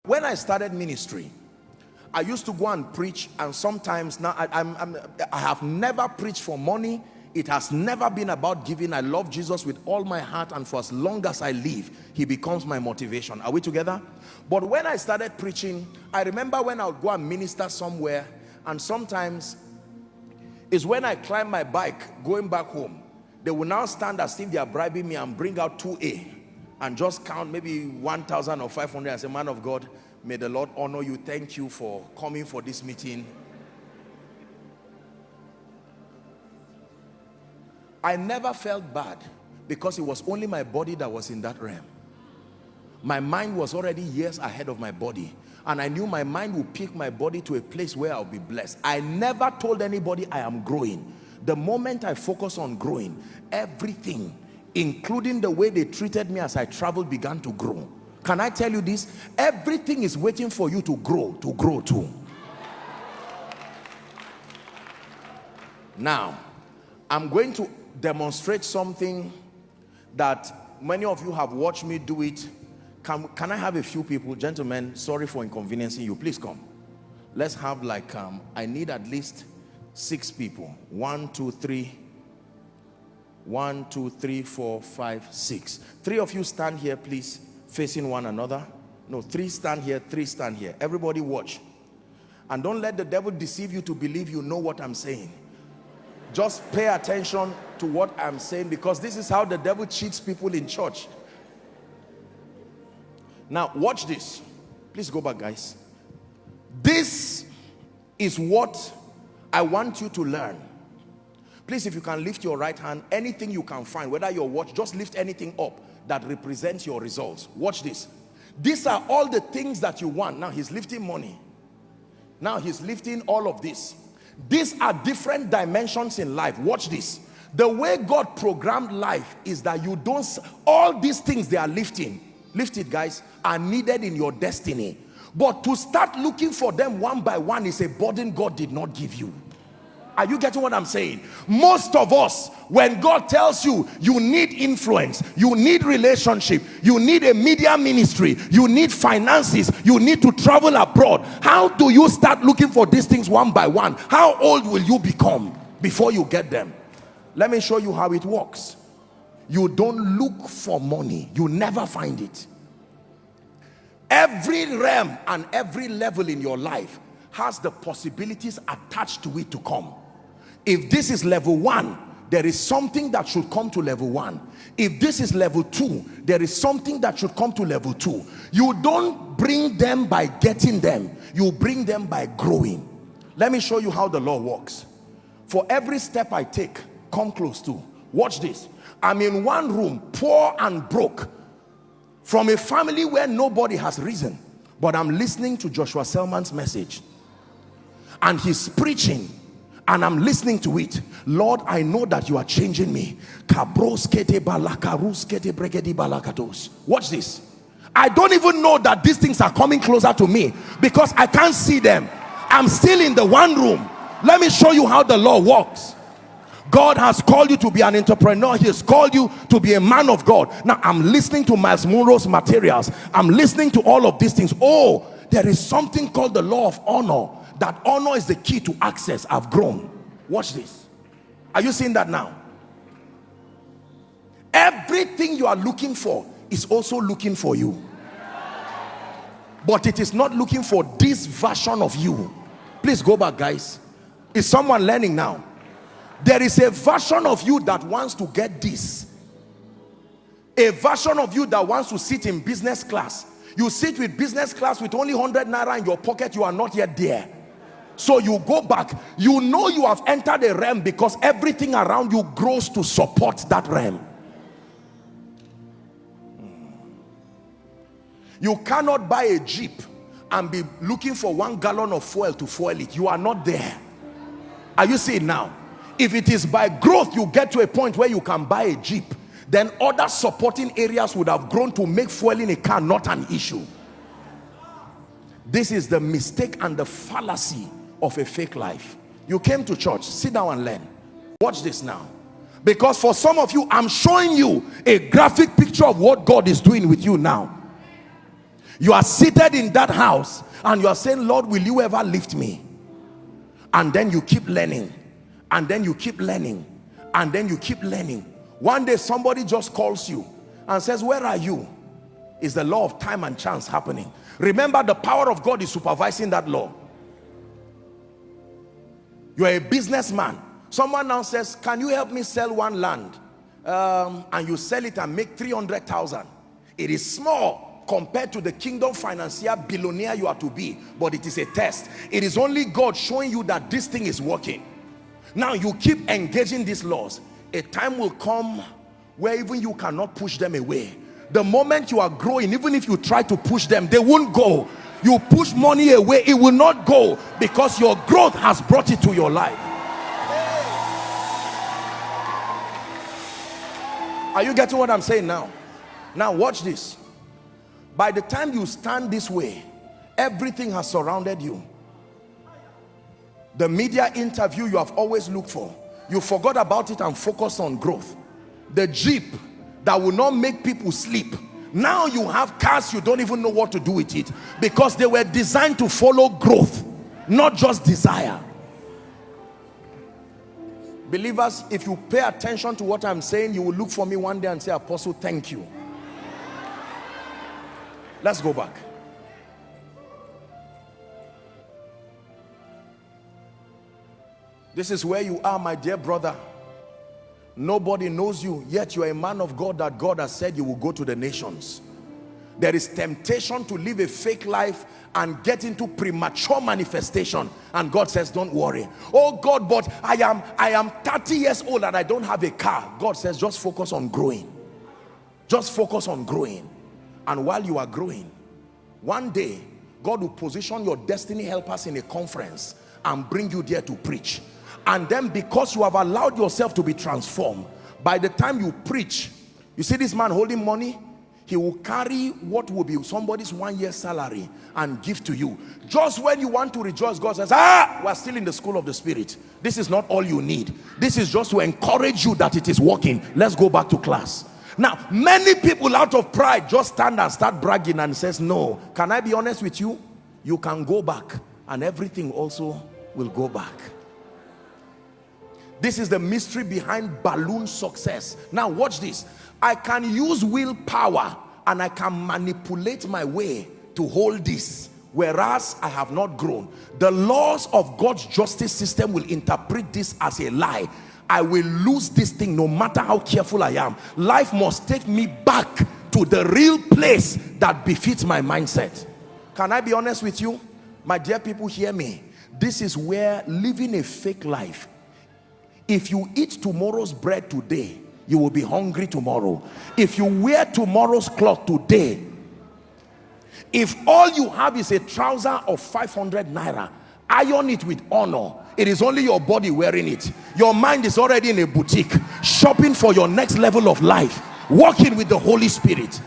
When I started ministry, I used to go and preach, and sometimes now I have never preached for money. It has never been about giving. I love Jesus with all my heart, and for as long as I live, he becomes my motivation. Are we together? But when I started preaching, I remember when I would go and minister somewhere, and sometimes it's when I climb my bike going back home, they will now stand as if they are bribing me and bring out 2A and just count maybe 1,000 or 500 and say, man of God, may the Lord honor you. Thank you for coming for this meeting. I never felt bad because it was only my body that was in that realm. My mind was already years ahead of my body, and I knew my mind would pick my body to a place where I'll be blessed. I never told anybody I am growing. The moment I focus on growing, everything, including the way they treated me as I traveled, began to grow. Can I tell you this? Everything is waiting for you to grow too. Now, I'm going to demonstrate something that many of you have watched me do it. Can I have a few people? Gentlemen, sorry for inconveniencing you. Please come. Let's have like, I need at least 6 people. 1, 2, 3. 1, 2, 3, 4, 5, 6. 3 of you stand here, please, facing one another. No, 3 stand here, 3 stand here. Everybody watch. And don't let the devil deceive you to believe you know what I'm saying. Just pay attention to what I'm saying, because this is how the devil cheats people in church. Now, watch this. Please go back, guys. This is what I want you to learn. Please, if you can lift your right hand, anything you can find, whether your watch, just lift anything up that represents your results. Watch this. These are all the things that you want. Now he's lifting money. Now he's lifting all of this. These are different dimensions in life. Watch this. The way God programmed life is that you don't, all these things they are lifting, lift it guys, are needed in your destiny. But to start looking for them one by one is a burden God did not give you. Are you getting what I'm saying? Most of us, when God tells you, you need influence, you need relationship, you need a media ministry, you need finances, you need to travel abroad, how do you start looking for these things one by one? How old will you become before you get them? Let me show you how it works. You don't look for money, you never find it. Every realm and every level in your life has the possibilities attached to it to come. If this is level 1, there is something that should come to level 1. If this is level 2, there is something that should come to level 2. You don't bring them by getting them, you bring them by growing. Let me show you how the law works. For every step I take, come close to. Watch this. I'm in one room, poor and broke, from a family where nobody has risen, but I'm listening to Joshua Selman's message, and he's preaching, and I'm listening to it. Lord, I know that you are changing me. Watch this. I don't even know that these things are coming closer to me because I can't see them. I'm still in the one room. Let me show you how the law works. God has called you to be an entrepreneur. He has called you to be a man of God. Now I'm listening to Miles Monroe's materials. I'm listening to all of these things. Oh, there is something called the law of honor. That honor is the key to access. I've grown. Watch this. Are you seeing that now? Everything you are looking for is also looking for you. But it is not looking for this version of you. Please go back, guys. Is someone learning now? There is a version of you that wants to get this. A version of you that wants to sit in business class. You sit with business class with only 100 naira in your pocket. You are not yet there. So you go back. You know you have entered a realm because everything around you grows to support that realm. You cannot buy a Jeep and be looking for 1 gallon of fuel to fuel it. You are not there. Are you seeing now? If it is by growth you get to a point where you can buy a Jeep, then other supporting areas would have grown to make fueling a car not an issue. This is the mistake and the fallacy of a fake life. You came to church, sit down and learn. Watch this now. Because for some of you, I'm showing you a graphic picture of what God is doing with you now. You are seated in that house and you are saying, Lord, will you ever lift me? And then you keep learning, and then you keep learning, and then you keep learning. One day somebody just calls you and says, where are you? It's the law of time and chance happening. Remember, the power of God is supervising that law. You are a businessman. Someone now says, can you help me sell one land? And you sell it and make 300,000. It is small compared to the kingdom financier billionaire you are to be, but it is a test. It is only God showing you that this thing is working. Now you keep engaging these laws. A time will come where even you cannot push them away. The moment you are growing, even if you try to push them, they won't go. You push money away, it will not go, because your growth has brought it to your life. Are you getting what I'm saying now? Now watch this. By the time you stand this way, everything has surrounded you. The media interview you have always looked for, you forgot about it and focused on growth. The Jeep that will not make people sleep, now you have cars you don't even know what to do with it, because they were designed to follow growth, not just desire. Believers, if you pay attention to what I'm saying, you will look for me one day and say, Apostle, thank you. Let's go back. This is where you are, my dear brother. Nobody knows you, yet you are a man of God that God has said you will go to the nations. There is temptation to live a fake life and get into premature manifestation, and God says, don't worry. Oh God, but I am 30 years old and I don't have a car. God says, just focus on growing. Just focus on growing. And while you are growing, one day God will position your destiny helpers in a conference and bring you there to preach. And then, because you have allowed yourself to be transformed, by the time you preach, you see this man holding money, he will carry what will be somebody's 1 year salary and give to you. Just when you want to rejoice, God says, we're still in the school of the Spirit. This is not all you need. This is just to encourage you that it is working. Let's go back to class. Now, many people out of pride just stand and start bragging and says, no. Can I be honest with you? You can go back and everything also will go back. This is the mystery behind balloon success. Now watch this. I can use willpower and I can manipulate my way to hold this, whereas I have not grown. The laws of God's justice system will interpret this as a lie. I will lose this thing no matter how careful I am. Life must take me back to the real place that befits my mindset. Can I be honest with you? My dear people, hear me. This is where living a fake life, if you eat tomorrow's bread today, you will be hungry tomorrow. If you wear tomorrow's cloth today, if all you have is a trouser of 500 naira, iron it with honor. It is only your body wearing it. Your mind is already in a boutique, shopping for your next level of life, walking with the Holy Spirit.